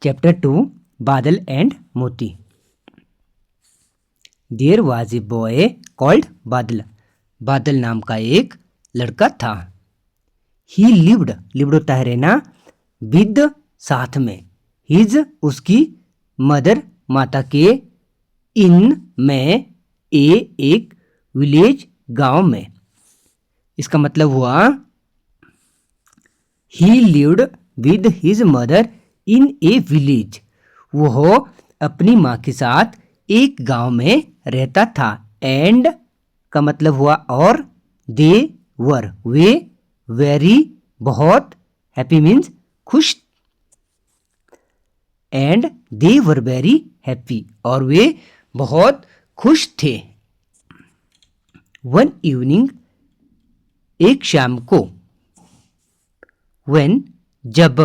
Chapter 2 Badal and Moti. There was a boy called Badal. Badal नाम का एक लड़का था। ही लिव्ड, लिव्ड होता है रहना, विद साथ में, हिज उसकी मदर माता के, इन में, एक विलेज गांव में। इसका मतलब हुआ ही lived with his mother in A village. वो अपनी माँ के साथ एक गांव में रहता था। एंड का मतलब हुआ और, दे वर वे, वेरी बहुत, हैप्पी मीन्स खुश, and they were very happy और वे बहुत खुश थे। वन इवनिंग, एक शाम को, व्हेन जब,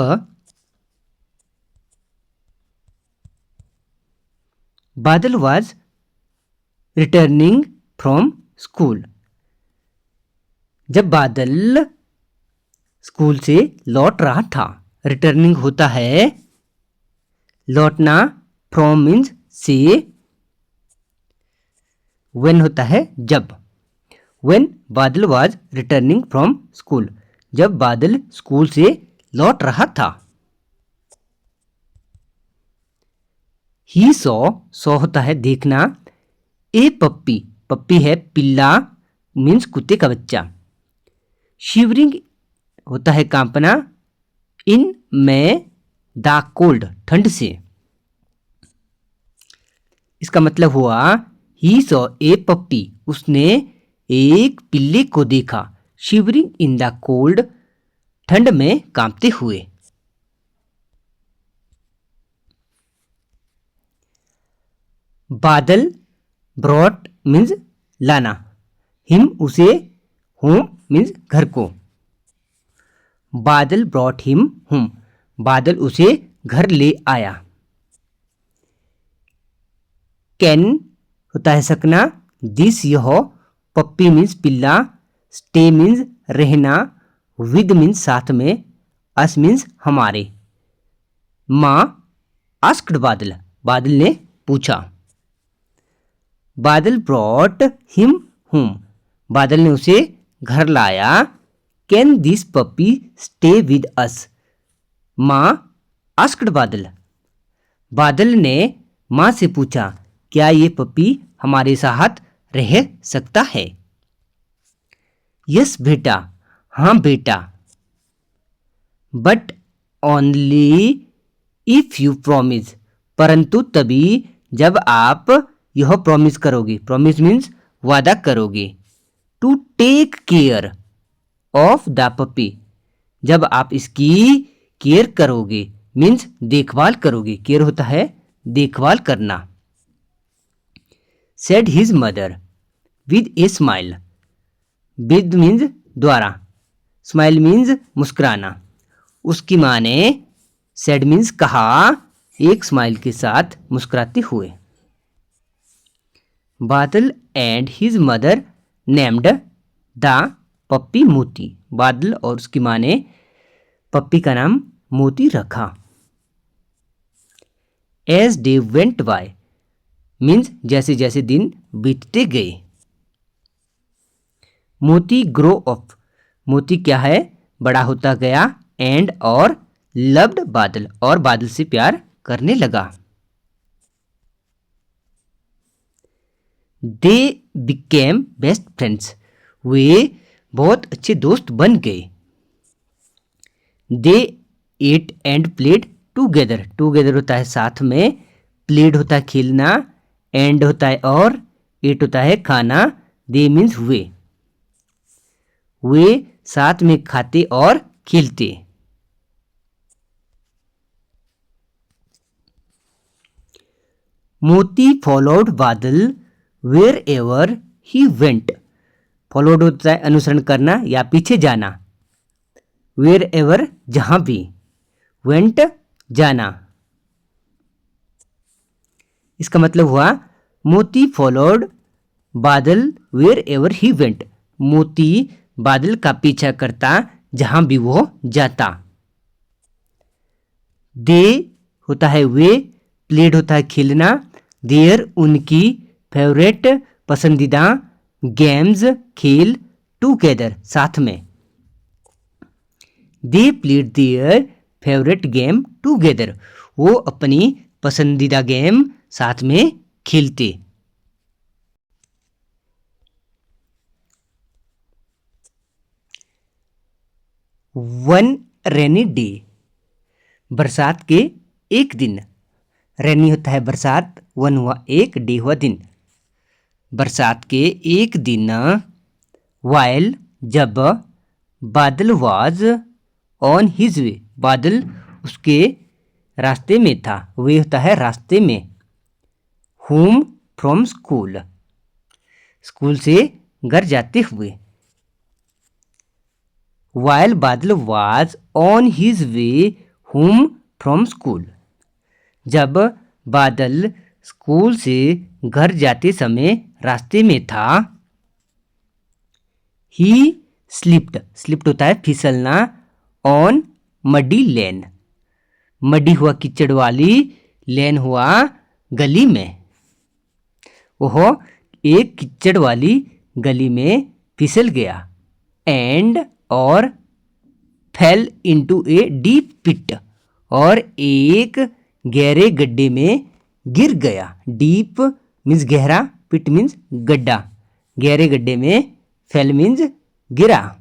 बादल वाज रिटर्निंग फ्रॉम स्कूल। जब बादल स्कूल से लौट रहा था। रिटर्निंग होता है लौटना, फ्रॉम मीन्स से, व्हेन होता है जब। व्हेन बादल वाज रिटर्निंग फ्रॉम स्कूल, जब बादल स्कूल से लौट रहा था। ही सॉ होता है देखना, ए पप्पी, पप्पी है पिल्ला, मीन्स कुत्ते का बच्चा। शिवरिंग होता है कांपना, इन में, द कोल्ड ठंड से। इसका मतलब हुआ ही सॉ ए पप्पी, उसने एक पिल्ले को देखा, शिवरिंग इन द कोल्ड ठंड में कांपते हुए। बादल ब्रॉट मीन्स लाना, हिम उसे, होम मीन्स घर को। बादल ब्रॉट हिम होम, बादल उसे घर ले आया। कैन होता है सकना, दिस यह, पप्पी मीन्स पिल्ला, स्टे मीन्स रहना, विद मीन्स साथ में, अस मीन्स हमारे। माँ आस्क्ड बादल, बादल ने पूछा। बादल ब्रॉट हिम होम, बादल ने उसे घर लाया। Can this puppy stay with us, माँ आस्क्ड बादल, बादल ने माँ से पूछा क्या ये पप्पी हमारे साथ रह सकता है। यस बेटा, हाँ बेटा। But only if you promise, परंतु तभी जब आप यह प्रॉमिस करोगे, प्रॉमिस मीन्स वादा करोगे, to take care of the puppy, जब आप इसकी केयर करोगे, मीन्स देखभाल करोगे, केयर होता है देखभाल करना। Said his mother with a smile, with means द्वारा, स्माइल मीन्स मुस्कुराना। उसकी माँ ने, सेड मीन्स कहा, एक स्माइल के साथ मुस्कुराते हुए। Badal and his mother named the puppy Moti, Badal और उसकी माँ ने पप्पी का नाम मोती रखा। As day went by means जैसे जैसे दिन बीतते गए। मोती ग्रो अप, मोती क्या है बड़ा होता गया, एंड और, लव्ड बादल और बादल से प्यार करने लगा। दे बिकेम बेस्ट फ्रेंड्स, वे बहुत अच्छे दोस्त बन गए। They ate and played together, together होता है साथ में, प्लेड होता है खेलना, एंड होता है और, एट होता है खाना, दे मीन्स वे साथ में खाते और खेलते। Moti followed Badal wherever he went, followed होता है अनुसरण करना या पीछे जाना, वेयर एवर जहां भी, वेंट जाना। इसका मतलब हुआ मोती followed Badal wherever he went, मोती बादल का पीछा करता जहां भी वो जाता। दे होता है वे, प्लेड होता है खेलना, देयर उनकी, फेवरेट पसंदीदा, गेम्स खेल, टुगेदर साथ में। They played their favourite game together, वो अपनी पसंदीदा गेम साथ में खेलते। वन रेनी डे, बरसात के एक दिन। रेनी होता है बरसात, वन हुआ एक, डे हुआ दिन। बरसात के एक दिन, वाइल जब, बादल वाज ऑन हिज वे, बादल उसके रास्ते में था, वे होता है रास्ते में। होम फ्रॉम स्कूल, स्कूल से घर जाते हुए। वाइल बादल was on his way home from school, जब बादल स्कूल से घर जाते समय रास्ते में था। ही स्लिप्ड, स्लिप्ड होता है फिसलना, ऑन मडी लेन, मडी हुआ कीचड़ वाली, लेन हुआ गली में। वह एक कीचड़ वाली गली में फिसल गया। एंड और fell into a deep pit, और एक गहरे गड्ढे में गिर गया। डीप मीन्स गहरा, पिट मीन्स गड्ढा, गहरे गड्ढे में, फेल मीन्स गिरा।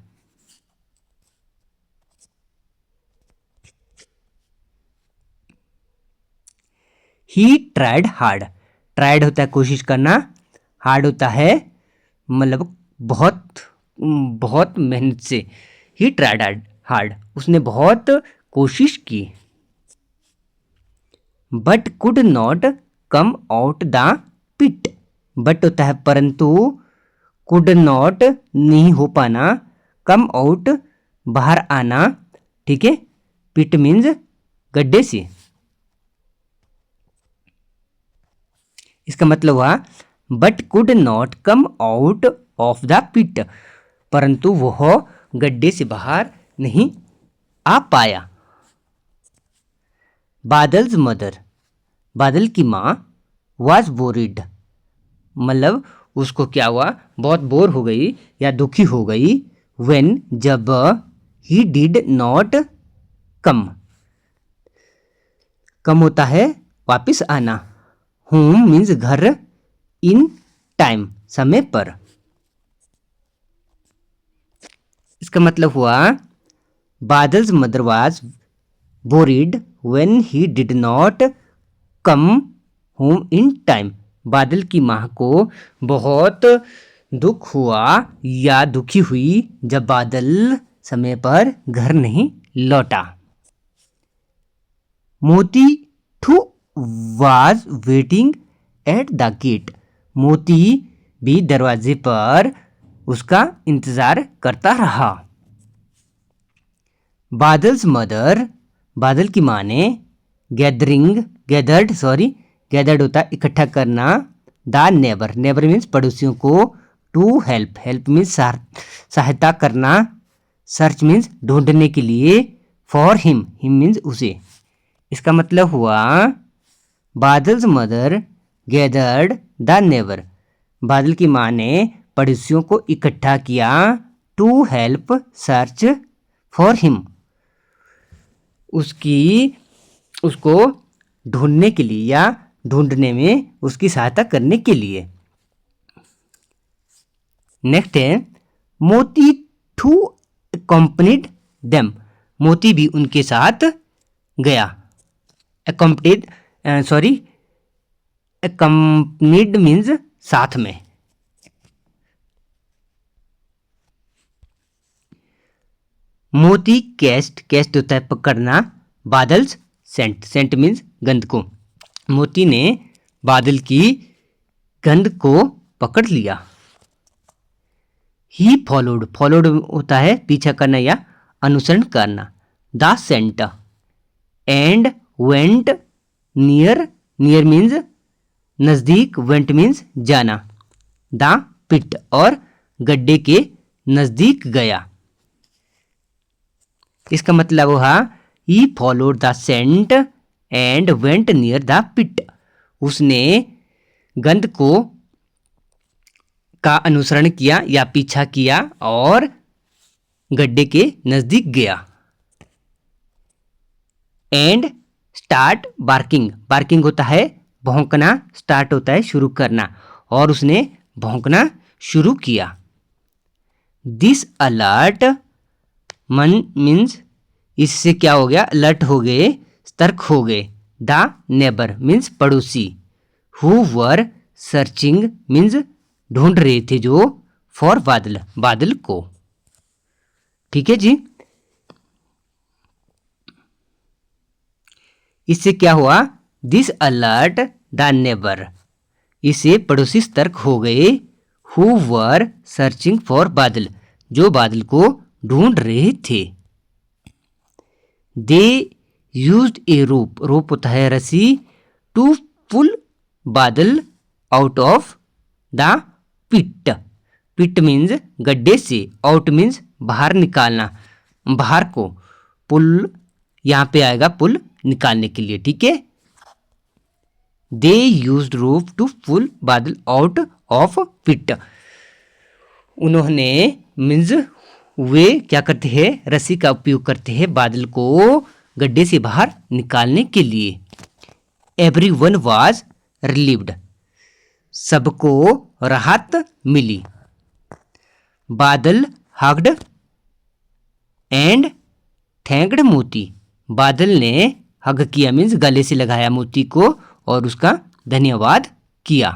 ही ट्राइड हार्ड, ट्राइड होता है कोशिश करना, हार्ड होता है मतलब बहुत मेहनत से। ही ट्राइड हार्ड, उसने बहुत कोशिश की। But could not come out the pit, but होता है परंतु, कुड नॉट नहीं हो पाना, कम आउट बाहर आना, ठीक है, पिट मीन्स गड्ढे से। इसका मतलब हुआ but could not come out of the pit, परंतु वह गड्ढे से बाहर नहीं आ पाया। बादल्स मदर, बादल की माँ, वाज बोरिड, मतलब उसको क्या हुआ, बहुत बोर हो गई या दुखी हो गई। व्हेन जब, ही डिड नॉट कम, कम होता है वापिस आना, होम मीन्स घर, इन टाइम समय पर। इसका मतलब हुआ Badal's mother was worried when he did not come home in time, Badal की माँ को बहुत दुख हुआ या दुखी हुई जब बादल समय पर घर नहीं लौटा। Moti too was waiting at the gate, Moti भी दरवाजे पर उसका इंतजार करता रहा। बादल्स मदर, बादल की माँ ने, गैदर्ड होता है इकट्ठा करना, द नेबर, नेबर मीन्स पड़ोसियों को, टू हेल्प, हेल्प मीन्स सहायता करना, सर्च मीन्स ढूंढने के लिए, फॉर हिम, हिम मीन्स उसे। इसका मतलब हुआ Badal's mother gathered the neighbour, Badal की माँ ने पड़ोसियों को इकट्ठा किया, to help search for him, उसको ढूंढने के लिए या ढूंढने में उसकी सहायता करने के लिए। नेक्स्ट है मोती टू अकम्पनीड देम, मोती भी उनके साथ गया। अकम्पनीड मीन्स साथ में। मोती कैस्ट होता है पकड़ना, बादल्स सेंट मीन्स गंध को, मोती ने बादल की गंध को पकड़ लिया। ही फॉलोड होता है पीछा करना या अनुसरण करना, the scent, and went near means नजदीक, वेंट मीन्स जाना, द पिट और गड्ढे के नजदीक गया। इसका मतलब हुआ he followed the scent and went near the pit. उसने गंध को का अनुसरण किया या पीछा किया और गड्ढे के नजदीक गया। एंड स्टार्ट बार्किंग, बार्किंग होता है भौंकना, स्टार्ट होता है शुरू करना, और उसने भौंकना शुरू किया। दिस अलर्ट मन मीन्स इससे क्या हो गया, अलर्ट हो गए, सतर्क हो गए। द नेबर मीन्स पड़ोसी, हु वर सर्चिंग मीन्स ढूंढ रहे थे जो, फॉर बादल, बादल को। ठीक है जी। इससे क्या हुआ, दिस अलर्ट द नेबर, इससे पड़ोसी सतर्क हो गए। हु वर सर्चिंग फॉर बादल, जो बादल को ढूंढ रहे थे। दे यूज्ड ए रोप, रोप होता है रस्सी, to pull Badal out of the pit. Pit means गड्ढे से, आउट मीन्स बाहर निकालना, बाहर को, पुल यहाँ पे आएगा पुल निकालने के लिए। ठीक है। They used rope to pull Badal out of पिट। उन्होंने मीन्स वे क्या करते हैं, रस्सी का उपयोग करते हैं बादल को गड्ढे से बाहर निकालने के लिए। एवरीवन वाज रिलीव्ड, सबको राहत मिली। बादल हग्ड एंड थैंक्ड मोती, बादल ने हग किया मीन्स गले से लगाया मोती को और उसका धन्यवाद किया।